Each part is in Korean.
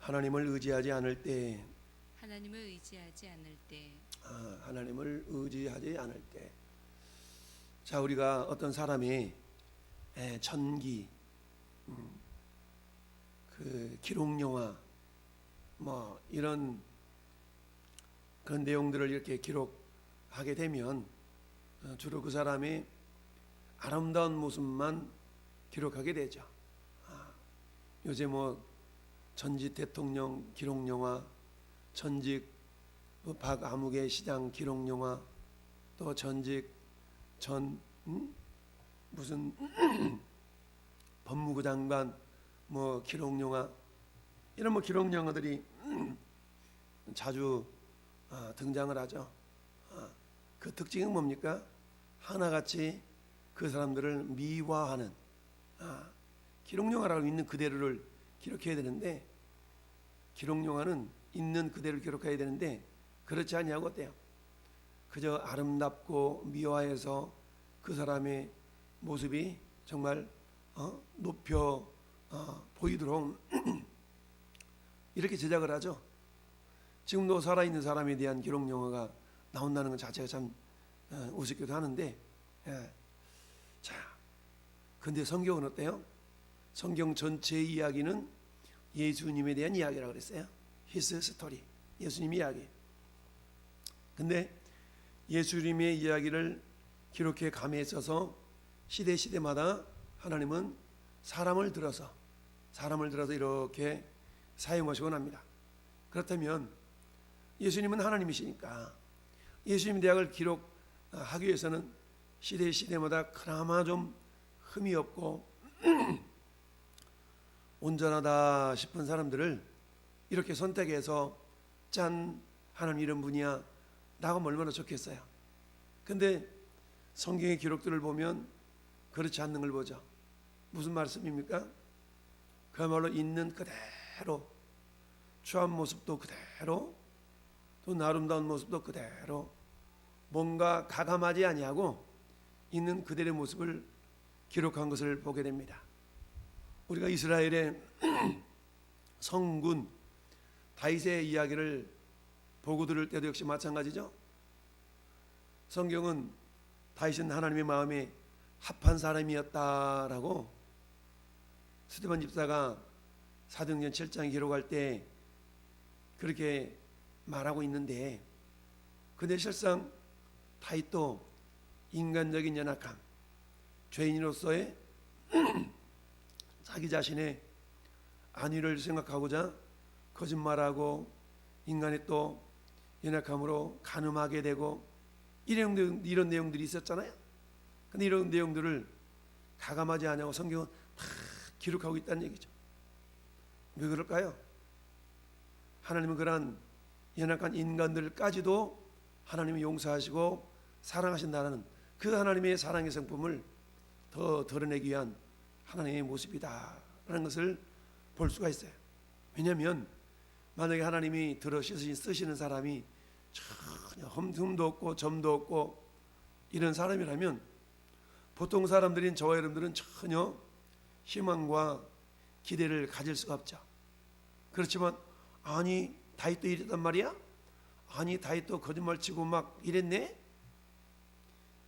하나님을 의지하지 않을 때, 하나님을 의지하지 않을 때, 하나님을 의지하지 않을 때. 자, 우리가 어떤 사람이 전기, 그 기록 영화, 뭐 이런 그런 내용들을 이렇게 기록하게 되면 주로 그 사람이 아름다운 모습만 기록하게 되죠. 요새 뭐 전직 대통령 기록 영화, 전직 박아무개 시장 기록 영화, 또 전직 무슨 법무부 장관 뭐 기록 영화, 이런 뭐 기록 영화들이 자주 등장을 하죠. 그 특징은 뭡니까? 하나같이 그 사람들을 미화하는, 기록 영화라고 있는 그대로를 기록해야 되는데, 기록 영화는 있는 그대로 기록해야 되는데 그렇지 않냐고 어때요? 그저 아름답고 미화해서 그 사람의 모습이 정말 높여 보이도록 이렇게 제작을 하죠. 지금도 살아있는 사람에 대한 기록 영화가 나온다는 것 자체가 참 우습기도 하는데, 자, 근데 성경은 어때요? 성경 전체의 이야기는 예수님에 대한 이야기라고 그랬어요. His story, 예수님 이야기. 근데 예수님의 이야기를 기록해 감에 있어서 시대마다 하나님은 사람을 들어서 이렇게 사용하시곤 합니다. 그렇다면 예수님은 하나님이시니까 예수님 대학을 기록하기 위해서는 시대마다 그나마 좀 흠이 없고 온전하다 싶은 사람들을 이렇게 선택해서 짠, 하나님 이런 분이야 나가면 얼마나 좋겠어요. 근데 성경의 기록들을 보면 그렇지 않는 걸 보죠. 무슨 말씀입니까? 그야말로 있는 그대로, 추한 모습도 그대로, 또 아름다운 모습도 그대로, 뭔가 가감하지 아니하고 있는 그대로의 모습을 기록한 것을 보게 됩니다. 우리가 이스라엘의 성군 다윗의 이야기를 보고 들을 때도 역시 마찬가지죠. 성경은 다윗은 하나님의 마음에 합한 사람이었다라고 스데반 집사가 사도행전 7장에 기록할 때 그렇게 말하고 있는데, 근데 실상 다윗도 인간적인 연약함, 죄인으로서의 자기 자신의 안위를 생각하고자 거짓말하고 인간의 또 연약함으로 간음하게 되고 이런 내용들이 있었잖아요. 근데 이런 내용들을 가감하지 않냐고 성경은 다 기록하고 있다는 얘기죠. 왜 그럴까요? 하나님은 그러한 연약한 인간들까지도 하나님이 용서하시고 사랑하신다는 그 하나님의 사랑의 성품을 더 드러내기 위한 하나님의 모습이다라는 것을 볼 수가 있어요. 왜냐하면 만약에 하나님이 들어 쓰시는 사람이 전혀 흠도 없고 점도 없고 이런 사람이라면 보통 사람들인 저와 여러분들은 전혀 희망과 기대를 가질 수가 없죠. 그렇지만 아니 다윗도 이랬단 말이야? 아니 다윗도 거짓말치고 막 이랬네?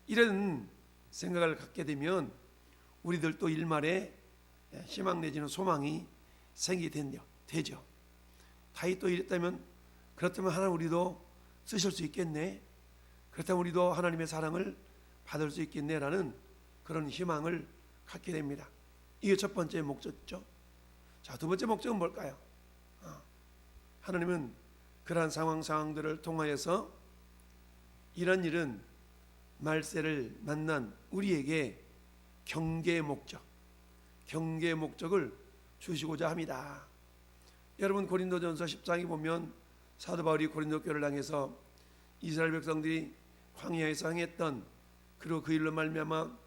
이런 생각을 갖게 되면 우리들도 일말에 희망 내지는 소망이 생기게 되죠. 다윗도 이랬다면 그렇다면 하나님 우리도 쓰실 수 있겠네, 그렇다면 우리도 하나님의 사랑을 받을 수 있겠네라는 그런 희망을 갖게 됩니다. 이게 첫 번째 목적이죠. 자, 두 번째 목적은 뭘까요? 하나님은 그러한 상황들을 통하여서 이런 일은 말세를 만난 우리에게 경계의 목적을 주시고자 합니다. 여러분 고린도전서 10장에 보면 사도 바울이 고린도 교회를 향해서 이스라엘 백성들이 광야에서 행했던 그리고 그 일로 말미암아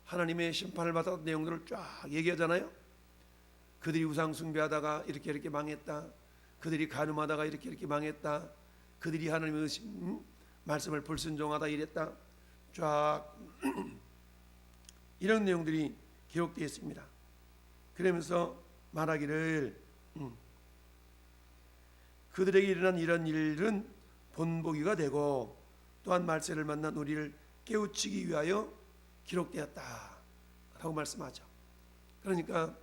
하나님의 심판을 받았던 내용들을 쫙 얘기하잖아요. 그들이 우상 숭배하다가 이렇게 망했다, 그들이 간음하다가 이렇게 망했다, 그들이 하나님의 말씀을 불순종하다 이랬다, 쫙 이런 내용들이 기록되어 있습니다. 그러면서 말하기를 그들에게 일어난 이런 일은 본보기가 되고 또한 말세를 만난 우리를 깨우치기 위하여 기록되었다라고 말씀하죠. 그러니까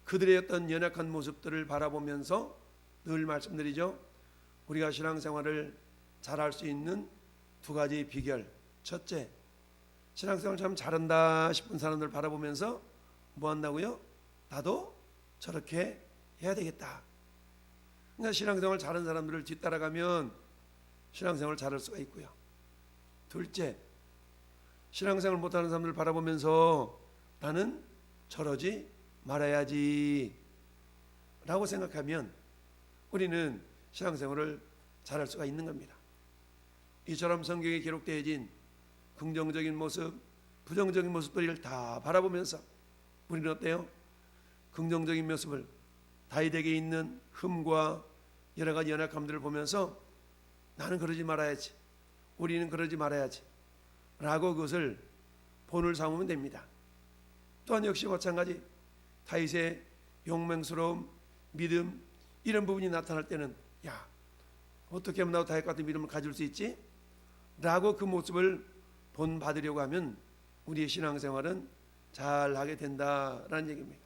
그들의 어떤 연약한 모습들을 바라보면서 늘 말씀드리죠. 우리가 신앙생활을 잘할 수 있는 두 가지 비결. 첫째, 신앙생활 참 잘한다 싶은 사람들 바라보면서 뭐 한다고요? 나도 저렇게 해야 되겠다. 그러니까 신앙생활 잘하는 사람들을 뒤따라가면 신앙생활을 잘할 수가 있고요. 둘째, 신앙생활 못하는 사람들을 바라보면서 나는 저러지 말아야지 라고 생각하면 우리는 신앙생활을 잘할 수가 있는 겁니다. 이처럼 성경에 기록되어진 긍정적인 모습, 부정적인 모습들을 다 바라보면서 우리는 어때요? 긍정적인 모습을 다윗에게 있는 흠과 여러 가지 연약함들을 보면서 나는 그러지 말아야지, 우리는 그러지 말아야지 라고 그것을 본을 삼으면 됩니다. 또한 역시 마찬가지 다윗의 용맹스러움, 믿음 이런 부분이 나타날 때는 야 어떻게 하면 나도 다윗 같은 믿음을 가질 수 있지? 라고 그 모습을 본받으려고 하면 우리의 신앙생활은 잘하게 된다라는 얘기입니다.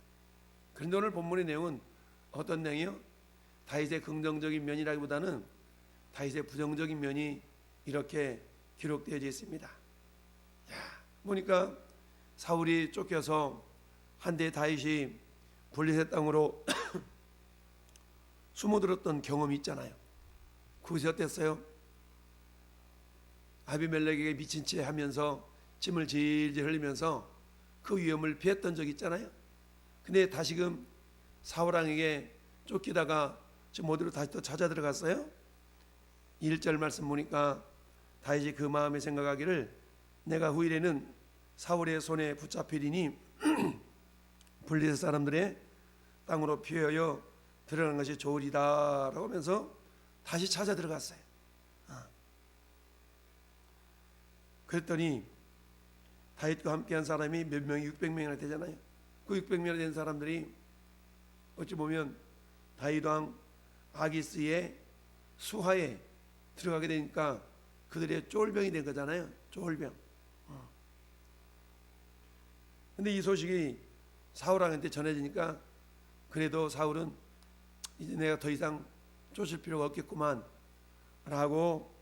그런데 오늘 본문의 내용은 어떤 내용이요? 다윗의 긍정적인 면이라기보다는 다윗의 부정적인 면이 이렇게 기록되어 있습니다. 보니까 사울이 쫓겨서 한때 다윗이 블레셋 땅으로 숨어들었던 경험이 있잖아요. 그것이 어땠어요? 아비멜렉에게 미친 채 하면서 침을 질질 흘리면서 그 위험을 피했던 적이 있잖아요. 근데 다시금 사울왕에게 쫓기다가 지금 어디로 다시 또 찾아 들어갔어요? 1절 말씀 보니까 다윗이 그 마음에 생각하기를 내가 후일에는 사울의 손에 붙잡히리니 블레셋 사람들의 땅으로 피하여 들어가는 것이 좋으리다 라고 하면서 다시 찾아 들어갔어요. 그랬더니 다윗과 함께한 사람이 몇 명이 600명이나 되잖아요. 그 600명이나 된 사람들이 어찌 보면 다윗 왕 아기스의 수하에 들어가게 되니까 그들의 쫄병이 된 거잖아요. 쫄병. 근데 이 소식이 사울 왕한테 전해지니까 그래도 사울은 이제 내가 더 이상 쫓을 필요가 없겠구만 라고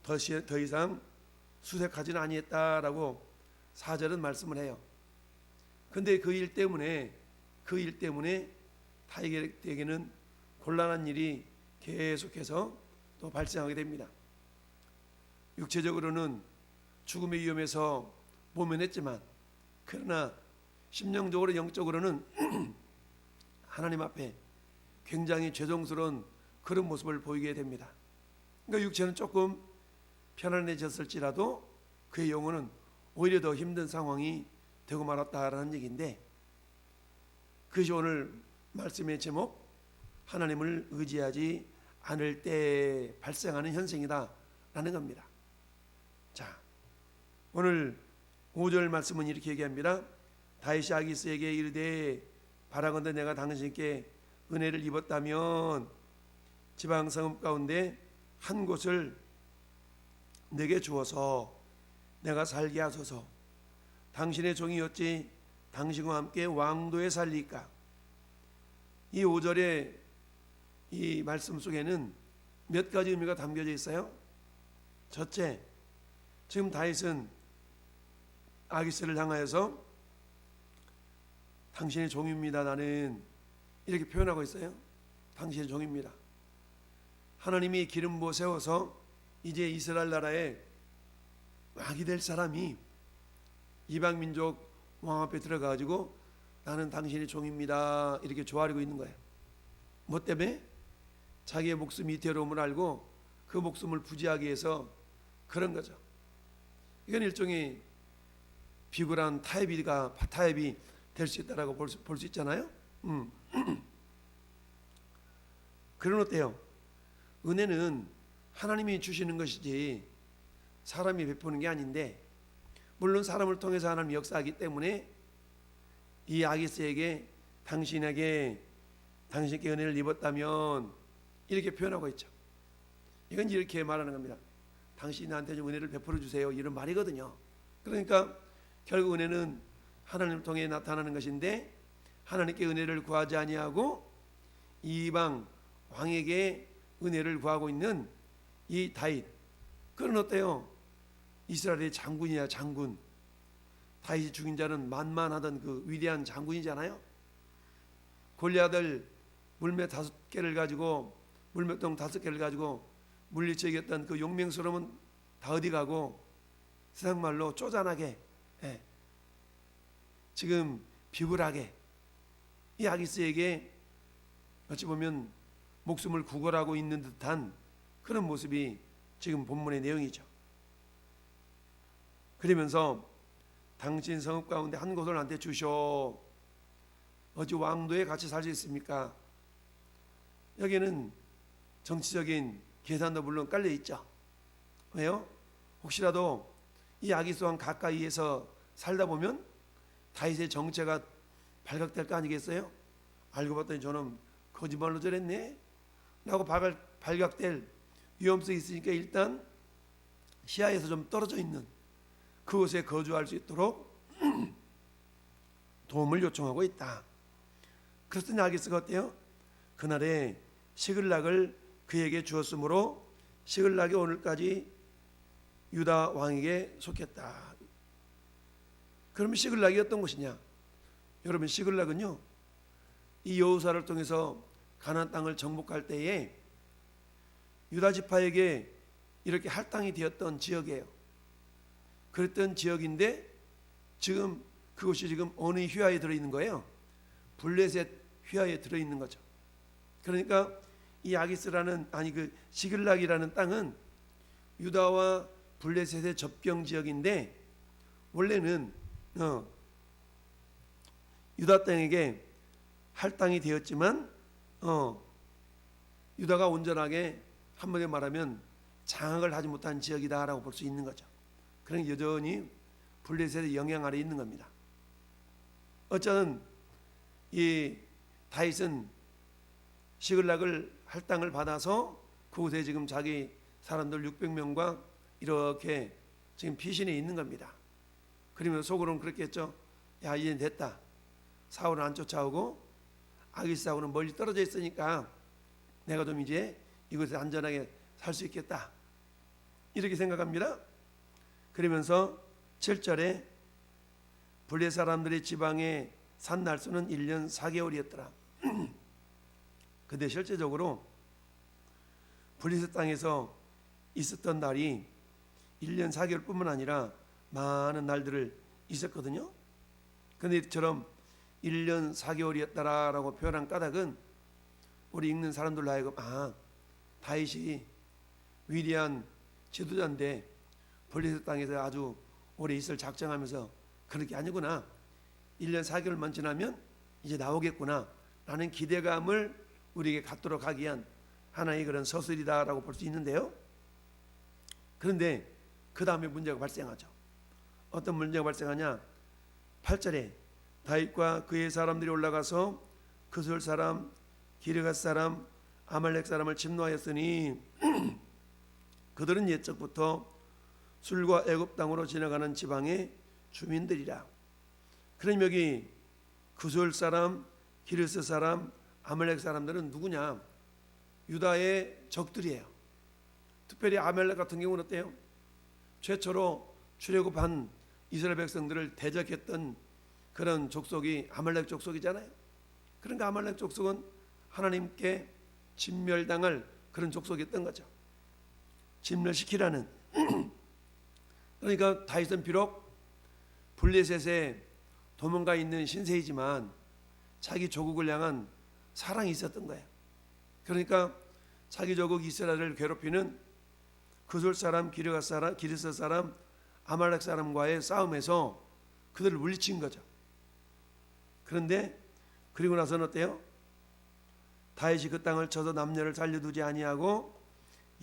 더 이상 수색하지는 아니했다라고 4절은 말씀을 해요. 근데 그 일 때문에 다윗에게는 곤란한 일이 계속해서 또 발생하게 됩니다. 육체적으로는 죽음의 위험에서 모면했지만 그러나 심령적으로 영적으로는 하나님 앞에 굉장히 죄송스러운 그런 모습을 보이게 됩니다. 그러니까 육체는 조금 편안해졌을지라도 그의 영혼은 오히려 더 힘든 상황이 되고 말았다라는 얘기인데 그것이 오늘 말씀의 제목 하나님을 의지하지 않을 때 발생하는 현상이다라는 겁니다. 자, 오늘 5절 말씀은 이렇게 얘기합니다. 다윗이 아기스에게 이르되 바라건대 내가 당신께 은혜를 입었다면 지방 성읍 가운데 한 곳을 내게 주어서 내가 살게 하소서. 당신의 종이 어찌 당신과 함께 왕도에 살리까? 이 5절의 이 말씀 속에는 몇 가지 의미가 담겨져 있어요. 첫째, 지금 다윗은 아기스를 향하여서 당신의 종입니다. 나는 이렇게 표현하고 있어요. 당신의 종입니다. 하나님이 기름 부어 세워서 이제 이스라엘 나라에 왕이 될 사람이 이방 민족 왕 앞에 들어가 가지고 나는 당신의 종입니다. 이렇게 조아리고 있는 거예요. 뭐 때문에? 자기의 목숨이 위태로움을 알고 그 목숨을 부지하기 위해서 그런 거죠. 이건 일종의 비굴한 타협이 될 수 있다라고 볼 수 있잖아요. 그런 어때요? 은혜는 하나님이 주시는 것이지 사람이 베푸는 게 아닌데 물론 사람을 통해서 하나님이 역사하기 때문에 이 아기스에게 당신에게 당신께 은혜를 입었다면 이렇게 표현하고 있죠. 이건 이렇게 말하는 겁니다. 당신이 나한테 좀 은혜를 베풀어 주세요, 이런 말이거든요. 그러니까 결국 은혜는 하나님을 통해 나타나는 것인데, 하나님께 은혜를 구하지 아니하고 이방 왕에게 은혜를 구하고 있는 이 다윗, 그는 어때요? 이스라엘의 장군이야, 장군. 다윗이 죽인 자는 만만하던 그 위대한 장군이잖아요. 골리앗을 물매 5개를 가지고, 물맷돌 5개를 가지고 물리쳐 이겼던 그 용맹스러움은 다 어디 가고, 세상 말로 쪼잔하게, 지금 비굴하게 이 아기스에게 어찌 보면 목숨을 구걸하고 있는 듯한 그런 모습이 지금 본문의 내용이죠. 그러면서 당신 성읍 가운데 한 곳을 나한테 주셔. 어찌 왕도에 같이 살 수 있습니까? 여기는 정치적인 계산도 물론 깔려 있죠. 왜요? 혹시라도 이 아기스 왕 가까이에서 살다 보면 다윗의 정체가 발각될 거 아니겠어요? 알고 봤더니 저놈 거짓말로 저랬네 라고 발각될 위험성이 있으니까 일단 시야에서 좀 떨어져 있는 그곳에 거주할 수 있도록 도움을 요청하고 있다. 그랬더니 아기스가 어때요? 그날에 시글락을 그에게 주었으므로 시글락이 오늘까지 유다 왕에게 속했다. 그러면 시글락이 어떤 것이냐? 여러분, 시글락은요, 이 여호사를 통해서 가나안 땅을 정복할 때에 유다 지파에게 이렇게 할당이 되었던 지역이에요. 그랬던 지역인데 지금 그곳이 지금 어느 휘하에 들어있는 거예요? 블레셋 휘하에 들어있는 거죠. 그러니까 이 아기스라는, 아니 그 시글락이라는 땅은 유다와 블레셋의 접경 지역인데, 원래는 유다 땅에게 할당이 되었지만 유다가 온전하게 한마디로 말하면 장악을 하지 못한 지역이다라고 볼 수 있는 거죠. 그러니 여전히 블레셋의 영향 아래 있는 겁니다. 어쩌든 이 다윗은 시글락을 할당을 받아서 그곳에 지금 자기 사람들 600명과 이렇게 지금 피신해 있는 겁니다. 그러면 속으로는 그렇겠죠. 야, 이제 됐다. 사울은 안 쫓아오고 아기스하고는 멀리 떨어져 있으니까 내가 좀 이제 이곳에 안전하게 살 수 있겠다, 이렇게 생각합니다. 그러면서 7절에 블레 사람들의 지방에 산 날수는 1년 4개월이었더라. 근데 실제적으로 블레셋 땅에서 있었던 날이 1년 4개월뿐만 아니라 많은 날들을 있었거든요. 그런데 이처럼 1년 4개월이었다라고 표현한 까닭은 우리 읽는 사람들로 하여금 다윗이 위대한 지도자인데 블레셋 땅에서 아주 오래 있을 작정하면서 그렇게 아니구나, 1년 4개월만 지나면 이제 나오겠구나 라는 기대감을 우리에게 갖도록 하기 위한 하나의 그런 서술이다라고 볼 수 있는데요. 그런데 그 다음에 문제가 발생하죠. 어떤 문제가 발생하냐? 8절에 다윗과 그의 사람들이 올라가서 그솔 사람, 기르갓 사람, 아말렉 사람을 침노하였으니 그들은 옛적부터 술과 애굽 땅으로 지나가는 지방의 주민들이라. 그럼 여기 그솔 사람, 기르스 사람, 아말렉 사람들은 누구냐? 유다의 적들이에요. 특별히 아말렉 같은 경우는 어때요? 최초로 출애굽한 이스라엘 백성들을 대적했던 그런 족속이 아말렉 족속이잖아요. 그러니까 아말렉 족속은 하나님께 진멸당할 그런 족속이었던 거죠. 진멸시키라는. 그러니까 다윗은 비록 블레셋에 도망가 있는 신세이지만 자기 조국을 향한 사랑이 있었던 거예요. 그러니까 자기 조국 이스라엘을 괴롭히는 그솔 사람, 기르갓 사람, 기르스 사람, 아말렉 사람과의 싸움에서 그들을 물리친 거죠. 그런데 그리고 나서는 어때요? 다윗이 그 땅을 쳐서 남녀를 살려두지 아니하고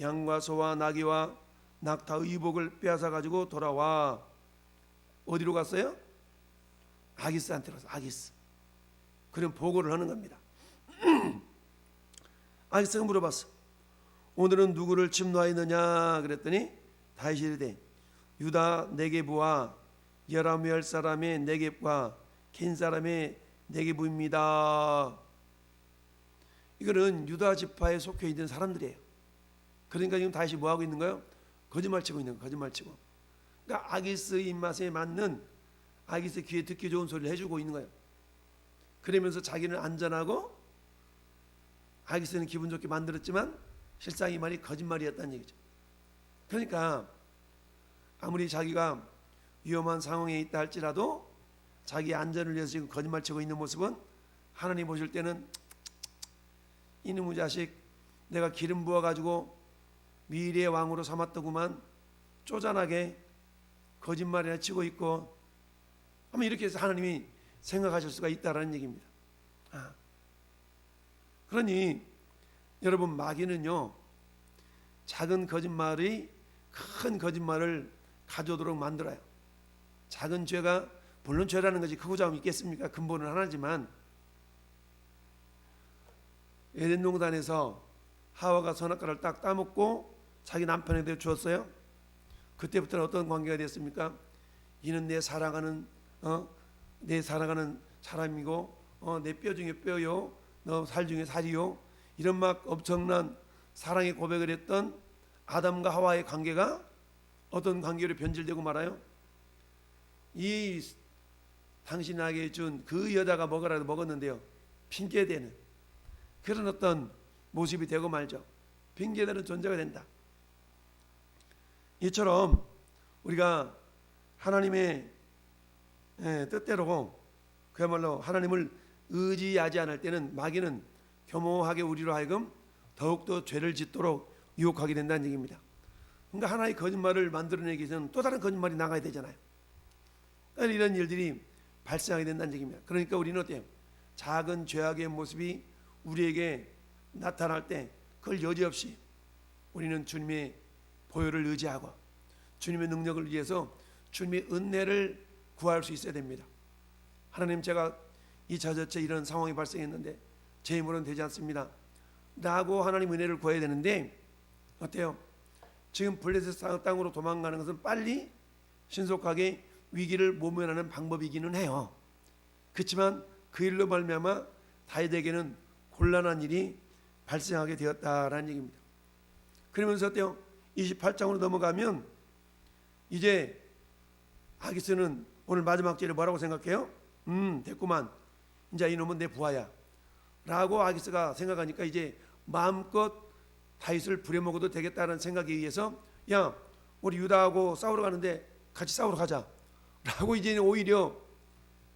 양과 소와 나귀와 낙타 의복을 빼앗아 가지고 돌아와 어디로 갔어요? 아기스한테 가서 아기스. 그럼 보고를 하는 겁니다. 아기스가 물어봤어. 오늘은 누구를 침노하였느냐 그랬더니 다윗이 이르되 유다 네게부와 여라무엘 사람의 네겝과 겐 사람의 네겝입니다. 이거는 유다 지파에 속해 있는 사람들이에요. 그러니까 지금 다윗이 뭐 하고 있는 거예요? 거짓말 치고 있는 거예요. 거짓말 치고. 그러니까 아기스 입맛에 맞는, 아기스 귀에 듣기 좋은 소리를 해주고 있는 거예요. 그러면서 자기는 안전하고 아기스는 기분 좋게 만들었지만 실상 이 말이 거짓말이었다는 얘기죠. 그러니까 아무리 자기가 위험한 상황에 있다 할지라도 자기 안전을 위해서 지금 거짓말 치고 있는 모습은 하나님 보실 때는 이놈의 자식, 내가 기름 부어가지고 미래의 왕으로 삼았더구만 쪼잔하게 거짓말이나 치고 있고, 아마 이렇게 해서 하나님이 생각하실 수가 있다라는 얘기입니다. 그러니 여러분, 마귀는요 작은 거짓말이 큰 거짓말을 가져오도록 만들어요. 작은 죄가, 물론 죄라는 것이 크고 작음이 있겠습니까? 근본은 하나지만 에덴 동산에서 하와가 선악과를 딱 따먹고 자기 남편에게 주었어요. 그때부터는 어떤 관계가 됐습니까? 이는 내 사랑하는 사람이고 내 뼈 중에 뼈요, 너 살 중에 살이요. 이런 막 엄청난 사랑의 고백을 했던 아담과 하와의 관계가 어떤 관계로 변질되고 말아요? 이 당신에게 준 그 여자가 먹으라도 먹었는데요, 핑계대는 그런 어떤 모습이 되고 말죠. 핑계대는 존재가 된다. 이처럼 우리가 하나님의 뜻대로 그야말로 하나님을 의지하지 않을 때는 마귀는 교모하게 우리로 하여금 더욱더 죄를 짓도록 유혹하게 된다는 얘기입니다. 그러니까 하나의 거짓말을 만들어내기 위해서는 또 다른 거짓말이 나가야 되잖아요. 그러니까 이런 일들이 발생하게 된다는 얘기입니다. 그러니까 우리는 어때요? 작은 죄악의 모습이 우리에게 나타날 때 그걸 여지없이 우리는 주님의 보혈을 의지하고 주님의 능력을 위해서 주님의 은혜를 구할 수 있어야 됩니다. 하나님, 제가 이 저저체 이런 상황이 발생했는데 제 힘으로는 되지 않습니다 라고 하나님 은혜를 구해야 되는데 어때요? 지금 블레셋 땅으로 도망가는 것은 빨리 신속하게 위기를 모면하는 방법이기는 해요. 그렇지만 그 일로 말미암아 다윗에게는 곤란한 일이 발생하게 되었다라는 얘기입니다. 그러면서 어때요? 28장으로 넘어가면 이제 아기스는 오늘 마지막 절에 뭐라고 생각해요? 됐구만, 이제 이놈은 내 부하야 라고 아기스가 생각하니까 이제 마음껏 다윗을 부려먹어도 되겠다는 생각에 의해서, 야, 우리 유다하고 싸우러 가는데 같이 싸우러 가자 라고 이제는 오히려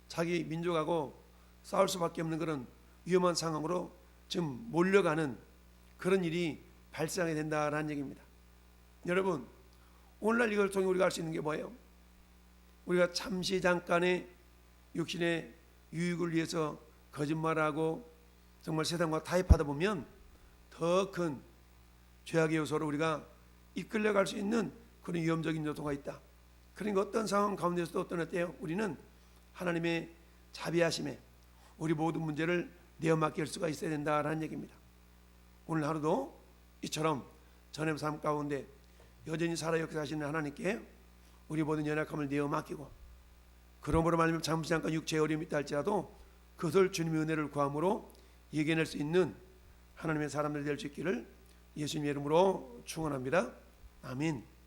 자기 민족하고 싸울 수밖에 없는 그런 위험한 상황으로 지금 몰려가는 그런 일이 발생하게 된다라는 얘기입니다. 여러분, 오늘날 이걸 통해 우리가 알 수 있는 게 뭐예요? 우리가 잠시 잠깐의 육신의 유익을 위해서 거짓말하고 정말 세상과 타협하다 보면 더 큰 죄악의 요소로 우리가 이끌려갈 수 있는 그런 위험적인 요소가 있다. 그러니까 어떤 상황 가운데서도 어때요? 우리는 하나님의 자비하심에 우리 모든 문제를 내어 맡길 수가 있어야 된다라는 얘기입니다. 오늘 하루도 이처럼 전의 삶 가운데 여전히 살아 역사하시는 하나님께 우리 모든 연약함을 내어 맡기고, 그러므로 말미암아 잠시 잠깐 육체의 어려움이 있다 할지라도 그것을 주님의 은혜를 구함으로 이겨낼 수 있는 하나님의 사람들이 될 수 있기를 예수님의 이름으로 축원합니다. 아멘.